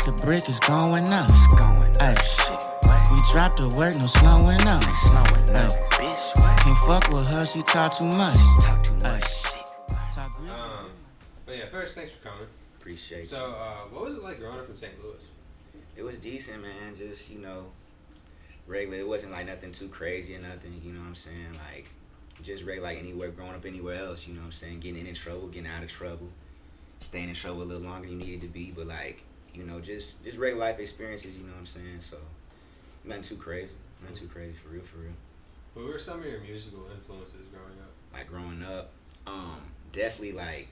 price of brick is going up. Ay, we dropped the work, no slowing up. Can't fuck with her, she talk too much. But yeah, first, thanks for coming. Appreciate So, what was it like growing up in St. Louis? It was decent, man. Just, regular. It wasn't like nothing too crazy or nothing, you know what I'm saying? Like, just regular, like anywhere, growing up anywhere else, you know what I'm saying? Getting in trouble, getting out of trouble, staying in trouble a little longer than you needed to be, but like, just regular life experiences, you know what I'm saying? So, nothing too crazy. Nothing too crazy, for real. What were some of your musical influences growing up? Like, growing up, definitely like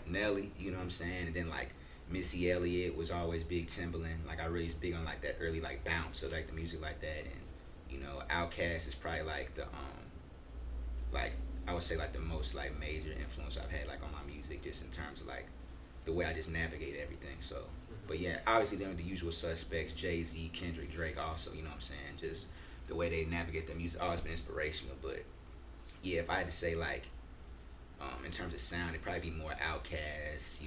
Nelly, you know what I'm saying? And then like Missy Elliott was always big. Timbaland, like I really was big on like that early like bounce, so like the music like that. And Outkast is probably like the like I would say like the most like major influence I've had like on my music, just in terms of like the way I just navigate everything. So but yeah, obviously then the usual suspects, Jay-Z, Kendrick, Drake also, you know what I'm saying? Just the way they navigate their music always been inspirational. But yeah, if I had to say like in terms of sound, it'd probably be more Outkast,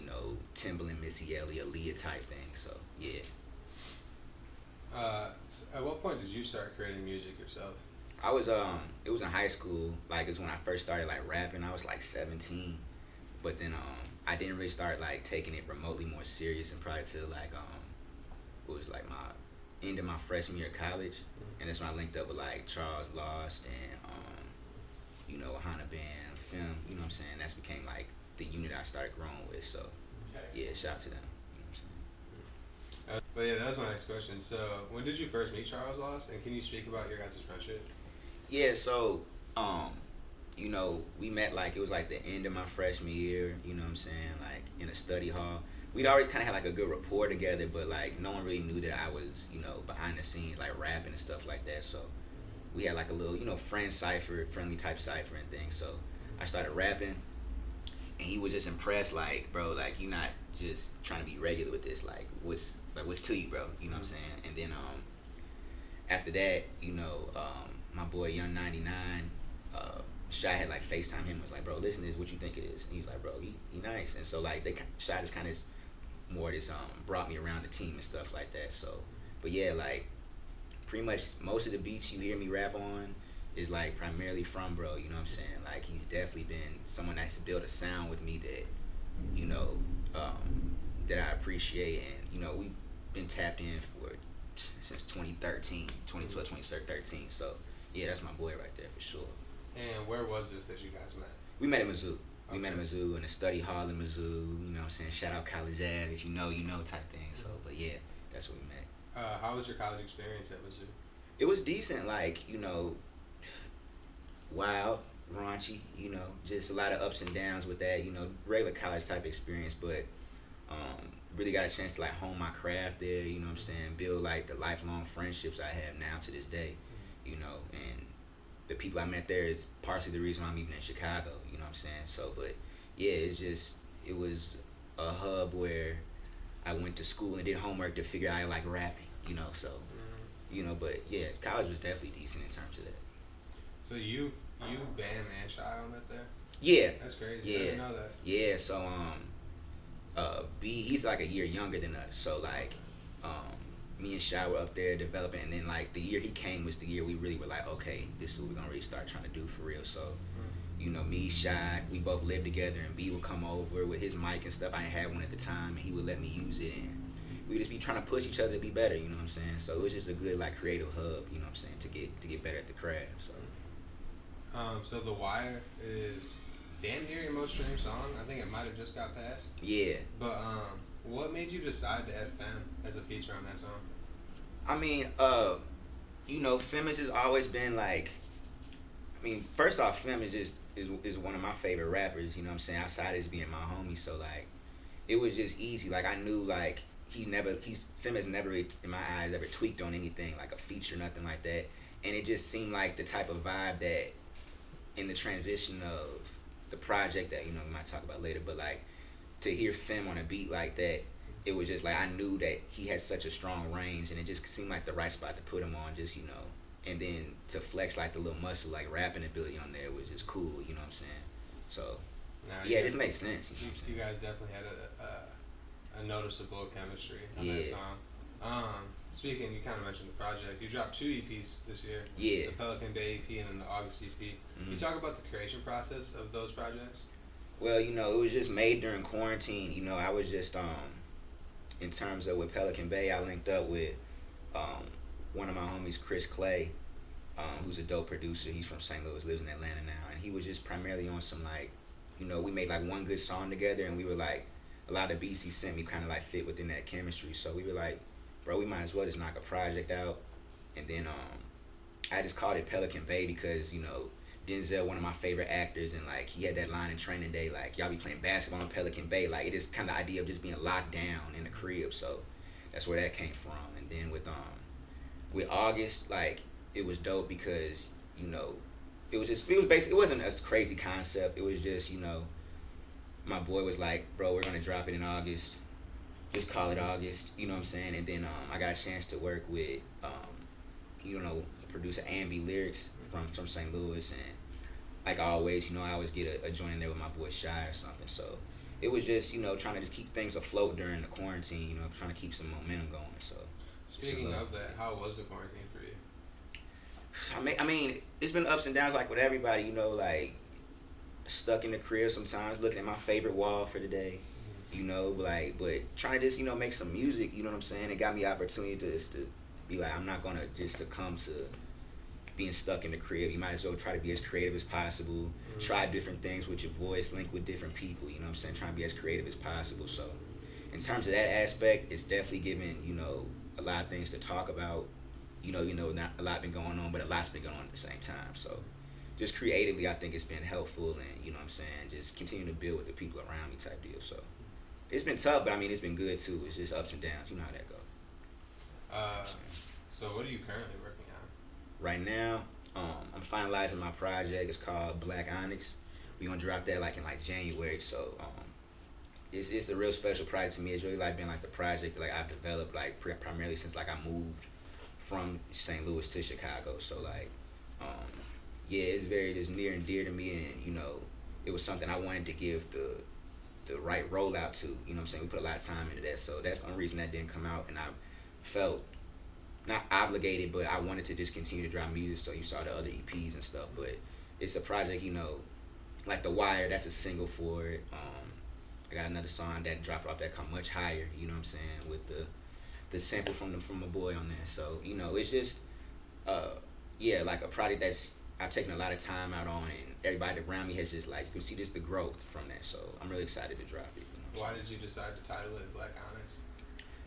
Timbaland, Missy Elliott, Aaliyah type thing. So yeah. So at what point did you start creating music yourself? I was it was in high school. Like it was when I first started like rapping. I was like 17, but then I didn't really start like taking it remotely more serious, and probably till like it was like my end of my freshman year of college, and that's when I linked up with like Charles Lauste and Ohana Bam, you know what I'm saying? That's became like the unit I started growing with. So yeah, shout out to them. You know what I'm saying? But yeah, that was my next question. So when did you first meet Charles Lauste, and can you speak about your guys' friendship? Yeah, so we met like it was like the end of my freshman year, you know what I'm saying, like in a study hall. We'd already kind of had like a good rapport together, but like no one really knew that I was, behind the scenes like rapping and stuff like that. So we had like a little, friendly type cipher and things. So I started rapping, and he was just impressed, like, bro, like you're not just trying to be regular with this, like what's to you, bro, you know what I'm saying? And then after that, my boy Young 99, Shy had like FaceTime him and was like, bro, listen to this, what you think it is? And he's like, bro, he nice. And so like Shy just kind of more just brought me around the team and stuff like that. So, but yeah, like pretty much most of the beats you hear me rap on is like primarily from bro, you know what I'm saying? Like he's definitely been someone that's built a sound with me that, that I appreciate, and we've been tapped in since 2013, 2012, 2013. So yeah, that's my boy right there for sure. And where was this that you guys met? We met at Mizzou. We met at Mizzou in a study hall in Mizzou, you know what I'm saying? Shout out College Ave, if you know type thing. So, but yeah, that's where we met. How was your college experience at Mizzou? It was decent, like, wild, raunchy, just a lot of ups and downs with that, regular college type experience, but really got a chance to like hone my craft there, you know what I'm saying? Build like the lifelong friendships I have now to this day, and the people I met there is partially the reason why I'm even in Chicago, you know what I'm saying? So, but yeah, it was a hub where I went to school and did homework to figure out I like rapping, so, but yeah, college was definitely decent in terms of that. So you, Bam, and Shy all met there? Yeah. That's crazy. Yeah. I didn't know that. Yeah, so, B, he's like a year younger than us, so like, me and Shy were up there developing, and then like the year he came was the year we really were like, okay, this is what we're gonna really start trying to do for real. So, me, Shy, we both lived together, and B would come over with his mic and stuff. I ain't had one at the time, and he would let me use it, and we would just be trying to push each other to be better, you know what I'm saying? So it was just a good like creative hub, you know what I'm saying, to get better at the craft. So so The Wire is damn near your most streamed song. I think it might have just got passed. Yeah. But what made you decide to add Fem as a feature on that song? I mean, Fem has just always been like, first off, Fem is one of my favorite rappers, you know what I'm saying, outside of just being my homie. So like, it was just easy. Like I knew like Fem has never, in my eyes, ever tweaked on anything like a feature, nothing like that. And it just seemed like the type of vibe that in the transition of the project that, we might talk about later, but like to hear Fem on a beat like that, it was just like I knew that he had such a strong range, and it just seemed like the right spot to put him on, just, and then to flex like the little muscle, like rapping ability on there was just cool, you know what I'm saying? So, yeah, this makes sense. You guys definitely had a noticeable chemistry on Yeah. that song. Speaking, you kind of mentioned the project. You dropped 2 EPs this year. Yeah. The Pelican Bay EP and then the August EP. Can you talk about the creation process of those projects? Well, you know, it was just made during quarantine. You know, I was just in terms of with Pelican Bay, I linked up with one of my homies, Chris Clay, who's a dope producer. He's from St. Louis, lives in Atlanta now, and he was just primarily on some like, you know, we made like one good song together, and we were like, a lot of beats he sent me kind of like fit within that chemistry. So we were like, bro, we might as well just knock a project out. And then I just called it Pelican Bay because, you know, Denzel, one of my favorite actors, and like he had that line in Training Day, like y'all be playing basketball in Pelican Bay. Like it is kind of the idea of just being locked down in the crib. So that's where that came from. And then with August, like it was dope because, you know, it was basically, it wasn't a crazy concept. It was just, you know, my boy was like, bro, we're gonna drop it in August. Just call it August. You know what I'm saying? And then I got a chance to work with, you know, producer Ambi Lyrics from St. Louis, and like always, you know, I always get a joint in there with my boy Shy or something. So it was just, you know, trying to just keep things afloat during the quarantine. You know, trying to keep some momentum going. So Speaking of that, how was the quarantine for you? I mean, it's been ups and downs like with everybody. You know, like stuck in the crib sometimes, looking at my favorite wall for the day. You know, like, but trying to just, you know, make some music. You know what I'm saying? It got me opportunity to be like, I'm not gonna just succumb to being stuck in the crib. You might as well try to be as creative as possible. Try different things with your voice, link with different people. You know what I'm saying? Trying to be as creative as possible. So, in terms of that aspect, it's definitely given, you know, a lot of things to talk about. You know, not a lot been going on, but a lot's been going on at the same time. So, just creatively, I think it's been helpful, and you know what I'm saying, just continue to build with the people around me type deal. So, it's been tough, but I mean, it's been good too. It's just ups and downs. You know how that goes. So what are you currently working on? Right now, I'm finalizing my project. It's called Black Onyx. We're gonna drop that like in like January. So it's a real special project to me. It's really like been like the project like I've developed like primarily since like I moved from St. Louis to Chicago. So like yeah, it's very just near and dear to me, and you know, it was something I wanted to give the right rollout to. You know what I'm saying? We put a lot of time into that. So that's the only reason that didn't come out, and I felt not obligated, but I wanted to just continue to drop music. So you saw the other EPs and stuff, but it's a project, you know, like The Wire, that's a single for it. I got another song that dropped off that come Much Higher, you know what I'm saying, with the sample from my boy on there. So, you know, it's just yeah, like a project that's I've taken a lot of time out on, and everybody around me has just like, you can see just the growth from that. So I'm really excited to drop it. You know Why did you decide to title it Black Onyx?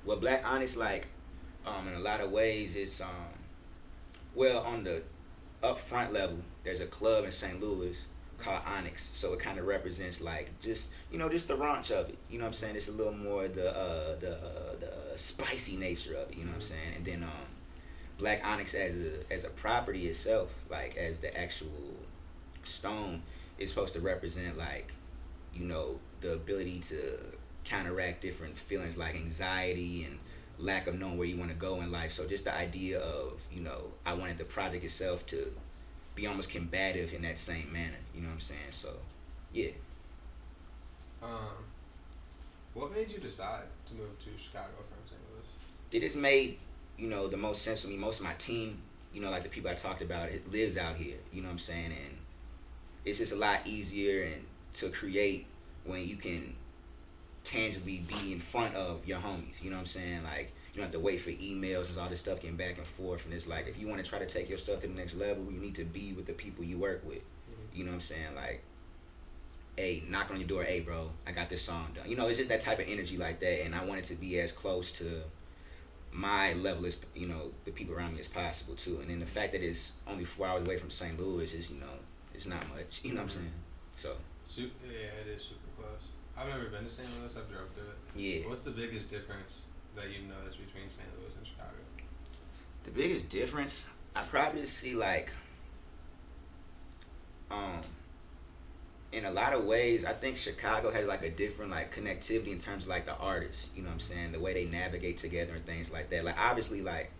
Well, Black Onyx, like, in a lot of ways, it's well, on the upfront level, there's a club in St. Louis called Onyx, so it kind of represents like just, you know, just the raunch of it. You know what I'm saying? It's a little more the spicy nature of it. You know what I'm saying? And then Black Onyx as a property itself, like as the actual stone, is supposed to represent like, you know, the ability to counteract different feelings like anxiety and lack of knowing where you want to go in life. So just the idea of, you know, I wanted the project itself to be almost combative in that same manner. You know what I'm saying? So, yeah. What made you decide to move to Chicago from St. Louis? It has made, you know, the most sense to me. Most of my team, you know, like the people I talked about, it lives out here. You know what I'm saying? And it's just a lot easier and to create when you can tangibly be in front of your homies. You know what I'm saying? Like, you don't have to wait for emails and all this stuff getting back and forth. And it's like, if you want to try to take your stuff to the next level, you need to be with the people you work with. You know what I'm saying? Like, hey, knock on your door, hey, bro, I got this song done. You know, it's just that type of energy like that. And I wanted to be as close to my level as, you know, the people around me as possible, too. And then the fact that it's only 4 hours away from St. Louis is, you know, it's not much. You know what I'm saying? So. Yeah, it is super close. I've never been to St. Louis. I've drove through it. Yeah. What's the biggest difference that you've noticed between St. Louis and Chicago? The biggest difference, I probably see like, in a lot of ways, I think Chicago has like a different like connectivity in terms of like the artists. You know what I'm saying? The way they navigate together and things like that. Like obviously, like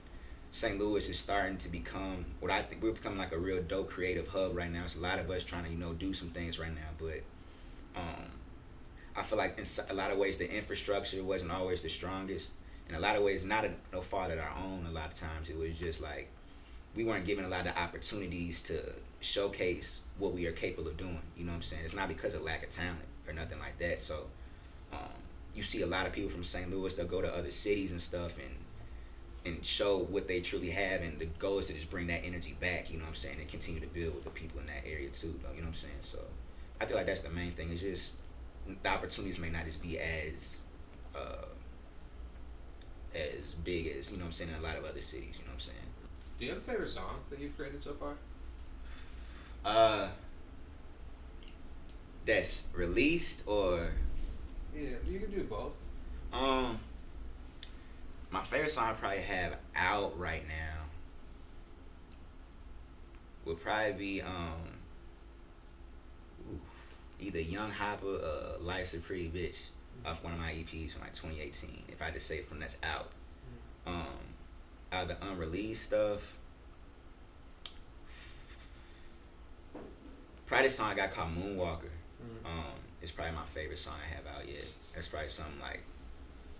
St. Louis is starting to become what I think we're becoming like a real dope creative hub right now. It's a lot of us trying to, you know, do some things right now, but I feel like in a lot of ways the infrastructure wasn't always the strongest. In a lot of ways, no fault of our own. A lot of times it was just like we weren't given a lot of opportunities to showcase what we are capable of doing. You know what I'm saying? It's not because of lack of talent or nothing like that. So you see a lot of people from St. Louis that go to other cities and stuff and show what they truly have, and the goal is to just bring that energy back, you know what I'm saying, and continue to build with the people in that area too, though, you know what I'm saying? So I feel like that's the main thing. It's just the opportunities may not just be as big as, you know what I'm saying, in a lot of other cities, you know what I'm saying? Do you have a favorite song that you've created so far? That's released or? Yeah, you can do both. My favorite song I probably have out right now would probably be either Young Hopper or Life's a Pretty Bitch off one of my EPs from like 2018. If I had to say it from that's out. Out of the unreleased stuff, probably the song I got called Moonwalker. It's probably my favorite song I have out yet. That's probably something like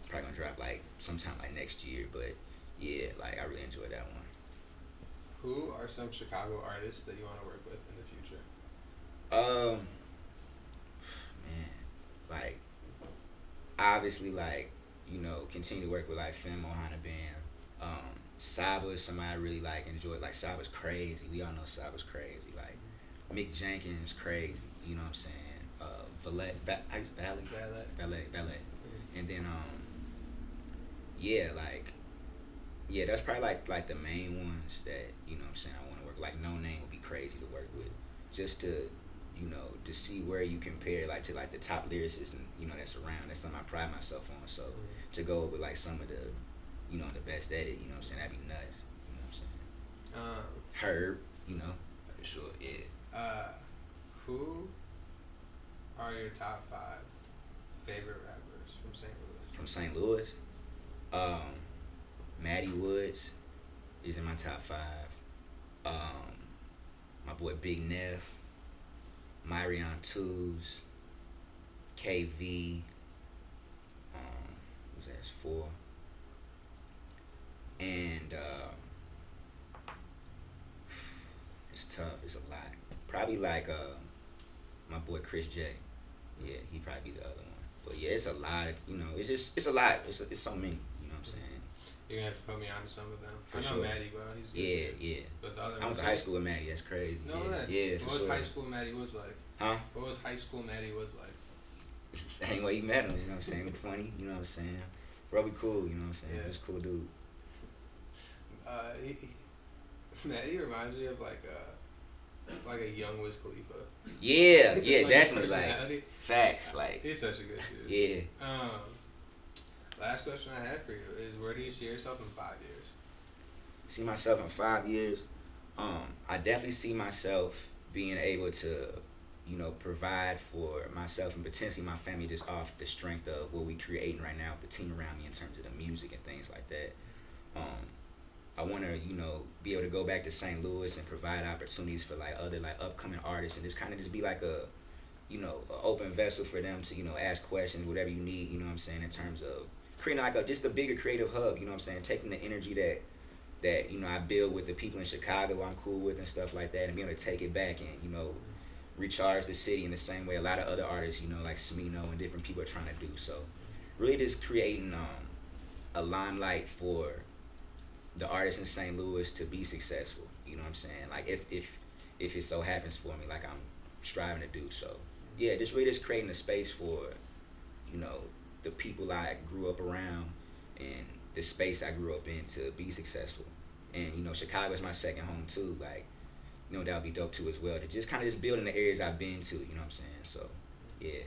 probably gonna drop like sometime like next year, but yeah, like I really enjoyed that one. Who are some Chicago artists that you want to work with in the future? Man, like obviously, like, you know, continue to work with like femdot Ohana Bam. Saba is somebody I really like enjoyed. Like Saba's crazy. We all know Saba's crazy. Like Mick Jenkins crazy. You know what I'm saying? Valet. And then yeah, that's probably like the main ones that, you know what I'm saying, I want to work. Like No Name would be crazy to work with, just to, you know, to see where you compare like to like the top lyricists and, you know, that's around. That's something I pride myself on. So to go with like some of the, you know, the best at it, you know what I'm saying, that'd be nuts. You know what I'm saying? Herb, you know, for sure, yeah. Who are your top 5 favorite rappers from St. Louis? From St. Louis? Matty Woods is in my top 5. My boy Big Neff, Myrion Tools, KV, who's that? 4. And it's tough. It's a lot. Probably like my boy Chris J. Yeah, he'd probably be the other one. But yeah, it's a lot. You know, it's a lot. It's so many. You know what I'm saying? You're gonna have to put me on to some of them. For I know sure. Maddie, bro. He's good. Yeah. But the other I went to high school with Maddie. That's crazy. No yeah. way. Yeah, What was sure. high school Maddie was like? Huh? What was high school Maddie was like? It's the same way you met him. You know what I'm saying? Funny. You know what I'm saying? Bro, be cool. You know what I'm saying? Yeah. He's a cool dude. Maddie reminds me of like a young Wiz Khalifa. Yeah, Like definitely. Like personality. facts. Like He's such a good dude. yeah. Last question I have for you is, where do you see yourself in 5 years? See myself in 5 years. I definitely see myself being able to, you know, provide for myself and potentially my family just off the strength of what we creating right now with the team around me in terms of the music and things like that. I want to, you know, be able to go back to St. Louis and provide opportunities for like other like upcoming artists and just kind of just be like a, you know, an open vessel for them to, you know, ask questions, whatever you need, you know what I'm saying, in terms of creating like just a bigger creative hub, you know what I'm saying, taking the energy that you know I build with the people in Chicago I'm cool with and stuff like that, and being able to take it back and, you know, recharge the city in the same way a lot of other artists, you know, like Smino and different people are trying to do. So really just creating a limelight for the artists in St. Louis to be successful, you know what I'm saying, like if it so happens for me, like I'm striving to do. So yeah, just really just creating a space for, you know, the people I grew up around and the space I grew up in to be successful. And, you know, Chicago is my second home too. Like, you know, that would be dope too as well, to just kind of just build in the areas I've been to, you know what I'm saying? So yeah,